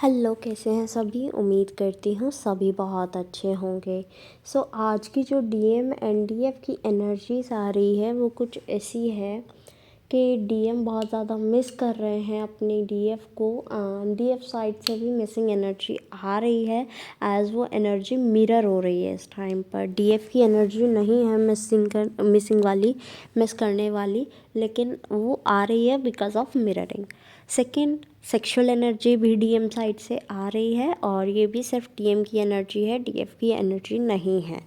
Hello, कैसे हैं सभी। उम्मीद करती हूँ सभी बहुत अच्छे होंगे। आज की जो डीएम एंड डीएफ की एनर्जीज आ रही है वो कुछ ऐसी है कि डीएम बहुत ज़्यादा मिस कर रहे हैं अपनी डीएफ को। डीएफ साइड से भी मिसिंग एनर्जी आ रही है एज वो एनर्जी मिरर हो रही है इस टाइम पर। डीएफ की एनर्जी नहीं है मिसिंग वाली, मिस करने वाली, लेकिन वो आ रही है because of mirroring. Second, sexual energy भी डीएम साइड से आ रही है और ये भी सिर्फ डीएम की एनर्जी है, डीएफ की एनर्जी नहीं है।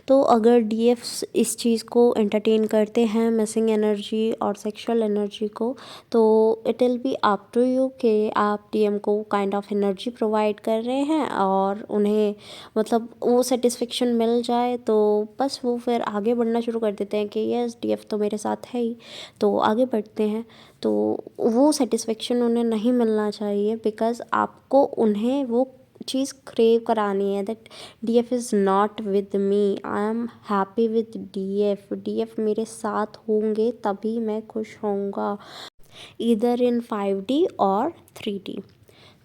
तो अगर डीएफ इस चीज़ को एंटरटेन करते हैं, मिसिंग एनर्जी और सेक्सुअल एनर्जी को, तो it will be up to you कि आप डीएम को काइंड ऑफ एनर्जी प्रोवाइड कर रहे हैं और उन्हें मतलब वो सेटिस्फेक्शन मिल जाए तो बस वो फिर आगे बढ़ना शुरू कर देते हैं कि यस, डीएफ तो मेरे साथ है ही, तो आगे बढ़ते हैं। तो वो सेटिस्फेक्शन उन्हें नहीं मिलना चाहिए बिकॉज़ आपको उन्हें वो चीज़ क्रेव करानी है that DF is not with me, I am happy with DF, DF मेरे साथ होंगे तभी मैं खुश होऊंगा, ईदर इन 5D और 3D।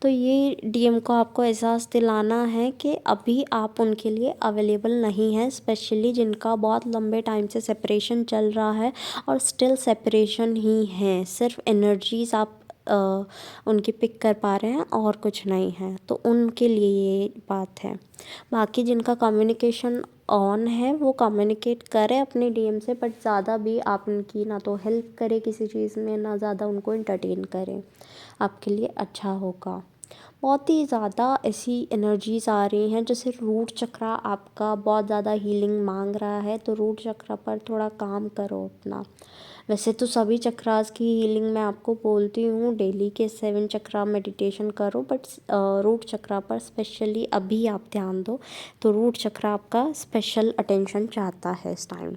तो ये डीएम को आपको एहसास दिलाना है कि अभी आप उनके लिए अवेलेबल नहीं हैं, स्पेशली जिनका बहुत लंबे टाइम से सेपरेशन चल रहा है और स्टिल सेपरेशन ही है, सिर्फ एनर्जीज आप उनकी पिक कर पा रहे हैं और कुछ नहीं है, तो उनके लिए ये बात है। बाकी जिनका कम्युनिकेशन ऑन है वो कम्युनिकेट करें अपने डीएम से, बट ज़्यादा भी आप उनकी ना तो हेल्प करें किसी चीज़ में, ना ज़्यादा उनको एंटरटेन करें, आपके लिए अच्छा होगा। बहुत ही ज़्यादा ऐसी एनर्जीज़ आ रही हैं, जैसे रूट चक्रा आपका बहुत ज़्यादा हीलिंग मांग रहा है, तो रूट चक्रा पर थोड़ा काम करो अपना। वैसे तो सभी चक्रास की हीलिंग मैं आपको बोलती हूँ, डेली के 7 चक्रा मेडिटेशन करो, बट रूट चक्रा पर स्पेशली अभी आप ध्यान दो, तो रूट चक्रा आपका स्पेशल अटेंशन चाहता है इस टाइम।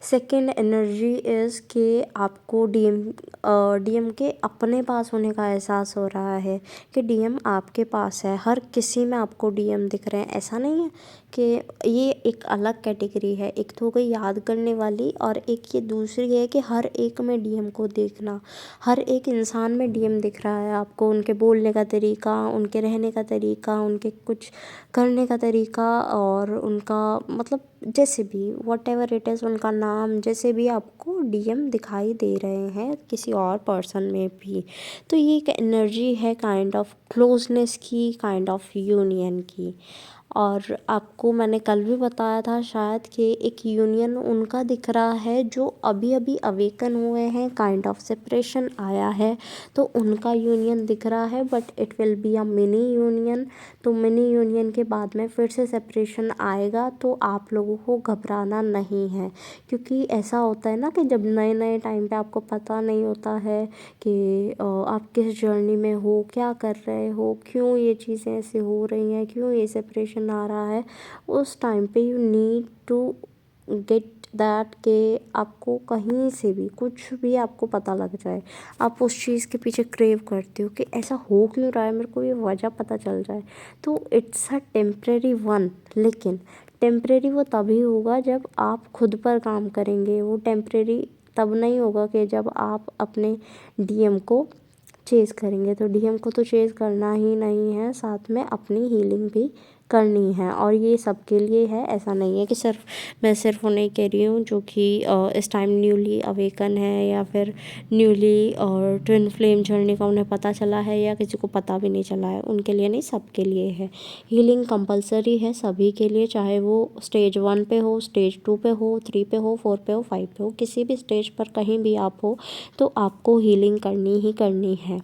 सेकेंड एनर्जी इज़ कि आपको डीएम के अपने पास होने का एहसास हो रहा है कि डीएम आपके पास है, हर किसी में आपको डीएम दिख रहे हैं। ऐसा नहीं है कि ये एक अलग कैटेगरी है, एक तो हो गई याद करने वाली और एक ये दूसरी है कि हर एक में डीएम को देखना। हर एक इंसान में डीएम दिख रहा है आपको, उनके बोलने का तरीका, उनके रहने का तरीका, उनके कुछ करने का तरीका और उनका मतलब जैसे भी वॉट एवर इट इज़, उनका नाम, जैसे भी आपको डीएम दिखाई दे रहे हैं किसी और पर्सन में भी। तो ये एक एनर्जी है काइंड ऑफ क्लोजनेस की, काइंड ऑफ यूनियन की। और आपको मैंने कल भी बताया था शायद कि एक यूनियन उनका दिख रहा है जो अभी अभी अवेकन हुए हैं, काइंड ऑफ सेपरेशन आया है तो उनका यूनियन दिख रहा है, but it will be a mini union. तो मिनी यूनियन के बाद में फिर से सेपरेशन आएगा, तो आप लोगों को घबराना नहीं है, क्योंकि ऐसा होता है ना कि जब नए नए टाइम पे आपको पता नहीं होता है कि आप किस जर्नी में हो, क्या कर रहे हो, क्यों ये चीज़ें ऐसे हो रही हैं, क्यों ये सेपरेशन आ रहा है, उस टाइम पे you need to get that कि आपको कहीं से भी कुछ भी आपको पता लग जाए, आप उस चीज़ के पीछे क्रेव करते हो कि ऐसा हो क्यों रहा है, मेरे को ये वजह पता चल जाए। तो इट्स अ टेम्प्रेरी वन, लेकिन टेम्प्रेरी वो तभी होगा जब आप खुद पर काम करेंगे। वो टेम्प्रेरी तब नहीं होगा कि जब आप अपने डीएम को चेज़ करेंगे। तो डीएम को तो चेज़ करना ही नहीं है, साथ में अपनी हीलिंग भी करनी है, और ये सबके लिए है। ऐसा नहीं है कि मैं सिर्फ उन्हें कह रही हूँ जो कि इस टाइम न्यूली अवेकन है या फिर न्यूली और ट्विन फ्लेम जर्नी का उन्हें पता चला है या किसी को पता भी नहीं चला है, उनके लिए नहीं, सबके लिए है। हीलिंग कंपलसरी है सभी के लिए, चाहे वो स्टेज 1 पे हो, स्टेज 2 पे हो, 3 पे हो, 4 पे हो, 5 पे हो, किसी भी स्टेज पर कहीं भी आप हो तो आपको हीलिंग करनी ही करनी है।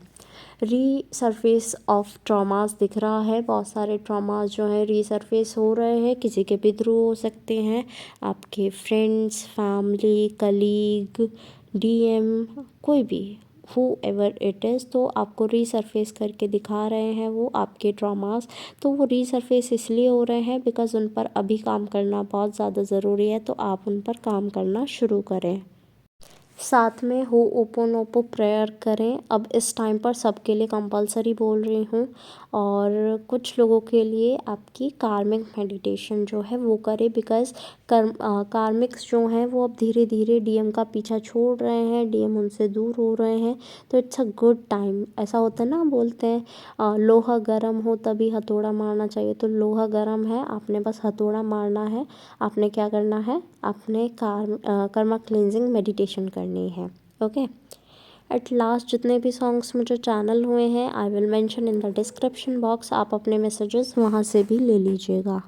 रीसरफेस ऑफ ट्रॉमास दिख रहा है, बहुत सारे ट्रॉमास जो हैं रीसरफेस हो रहे हैं, किसी के भी थ्रू हो सकते हैं, आपके फ्रेंड्स, फैमिली, कलीग, डीएम, कोई भी, हु एवर इट इज़, तो आपको रीसरफेस करके दिखा रहे हैं वो आपके ट्रॉमास। तो वो रीसरफेस इसलिए हो रहे हैं बिकॉज़ उन पर अभी काम करना बहुत ज़्यादा ज़रूरी है, तो आप उन पर काम करना शुरू करें। साथ में हो ओपोनोपो प्रेयर करें। अब इस टाइम पर सबके लिए कंपलसरी बोल रही हूँ, और कुछ लोगों के लिए आपकी कार्मिक मेडिटेशन जो है वो करें, बिकॉज़ कार्मिक्स जो हैं वो अब धीरे धीरे डीएम का पीछा छोड़ रहे हैं, डीएम उनसे दूर हो रहे हैं। तो इट्स अ गुड टाइम। ऐसा होता है ना, बोलते हैं लोहा गर्म हो तभी हथौड़ा मारना चाहिए। तो लोहा गर्म है, आपने बस हथौड़ा मारना है। आपने क्या करना है, आपने कर्मा क्लींजिंग मेडिटेशन करनी है। ओके। एट लास्ट जितने भी सॉन्ग्स मुझे चैनल हुए हैं I will mention in the description box. आप अपने मैसेजेस वहाँ से भी ले लीजिएगा।